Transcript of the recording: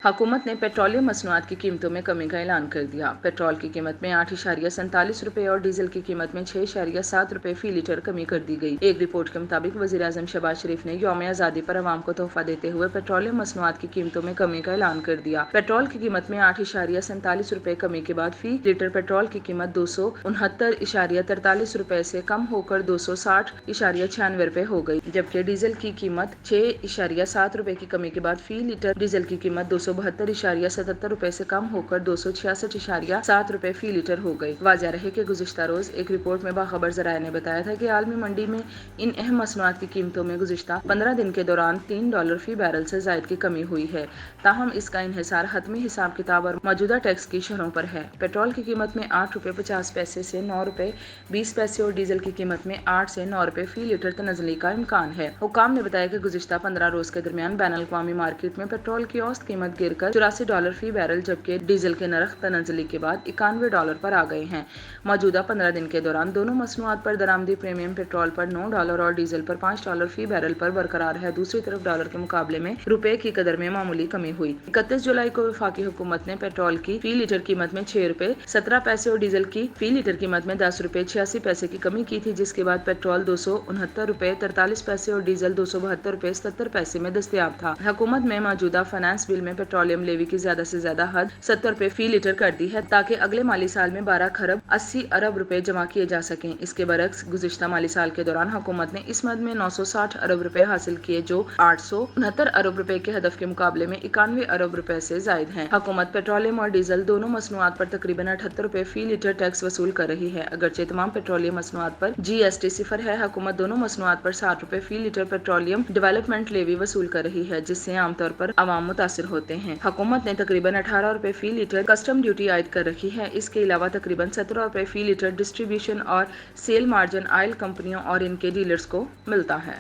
حکومت نے پیٹرولیم مصنوعات کی قیمتوں میں کمی کا اعلان کر دیا۔ پیٹرول کی قیمت میں 8.47 روپے اور ڈیزل کی قیمت میں 6.7 روپے فی لیٹر کمی کر دی گئی۔ ایک رپورٹ کے مطابق وزیر اعظم شہباز شریف نے یوم آزادی پر عوام کو تحفہ دیتے ہوئے پیٹرولیم مصنوعات کی قیمتوں میں کمی کا اعلان کر دیا۔ پیٹرول کی قیمت میں 8.47 روپے کمی کے بعد فی لیٹر پیٹرول کی قیمت 269.43 روپے سے کم ہو کر 260.96 روپے ہو گئی، جبکہ ڈیزل کی قیمت 6.7 روپے کی کمی کے بعد فی لیٹر ڈیزل کی قیمت 272.77 روپے سے کم ہو کر 266.7 روپے فی لیٹر ہو گئی۔ واضح رہے کہ گزشتہ روز ایک رپورٹ میں باخبر ذرائع نے بتایا تھا کہ عالمی منڈی میں ان اہم مصنوعات کی قیمتوں میں گزشتہ 15 دن کے دوران $3 فی بیرل سے زائد کی کمی ہوئی ہے، تاہم اس کا انحصار حتمی حساب کتاب اور موجودہ ٹیکس کی شرحوں پر ہے۔ پیٹرول کی قیمت میں 8.50 روپے سے 9.20 روپے اور ڈیزل کی قیمت میں 8 سے 9 روپے فی لیٹر تنزلی کا امکان ہے۔ حکام نے بتایا کہ گزشتہ 15 روز کے درمیان بین الاقوامی مارکیٹ میں پیٹرول کی اوسط قیمت گر کر $84 فی بیرل، جبکہ ڈیزل کے نرخ تنزلی کے بعد $91 پر آ گئے ہیں۔ موجودہ 15 دن کے دوران دونوں مصنوعات پر درآمدی پریمیم پیٹرول پر $9 اور ڈیزل پر $5 فی بیرل پر برقرار ہے۔ دوسری طرف ڈالر کے مقابلے میں روپے کی قدر میں معمولی کمی ہوئی۔ 31 جولائی کو وفاقی حکومت نے پیٹرول کی فی لیٹر قیمت میں $6.17 اور ڈیزل کی فی لیٹر قیمت میں $10.86 کی کمی کی تھی، جس کے بعد پیٹرول $269.43 اور ڈیزل $272.77 میں دستیاب تھا۔ حکومت میں موجودہ فنانس بل میں پیٹرولیم لیوی کی زیادہ سے زیادہ حد $70 فی لیٹر کر دی ہے، تاکہ اگلے مالی سال میں 12.80 ارب جمع کیے جا سکیں۔ اس کے برعکس گزشتہ مالی سال کے دوران حکومت نے اس مد میں $960 ارب حاصل کیے، جو $869 ارب کے ہدف کے مقابلے میں $91 ارب سے زائد ہیں۔ حکومت پیٹرولیم اور ڈیزل دونوں مصنوعات پر تقریباً $78 فی لیٹر ٹیکس وصول کر رہی ہے۔ اگرچہ تمام پیٹرولیم مصنوعات پر GST صفر ہے، حکومت دونوں مصنوعات پر $60 فی لیٹر پیٹرولیم ڈیولپمنٹ لیوی وصول کر رہی ہے، جس سے عام طور پر عوام متاثر ہوتے ہیں۔ حکومت نے تقریباً $18 فی لیٹر کسٹم ڈیوٹی عائد کر رکھی ہے۔ اس کے علاوہ تقریباً $17 فی لیٹر ڈسٹری بیوشن اور سیل مارجن آئل کمپنیوں اور ان کے ڈیلرز کو ملتا ہے۔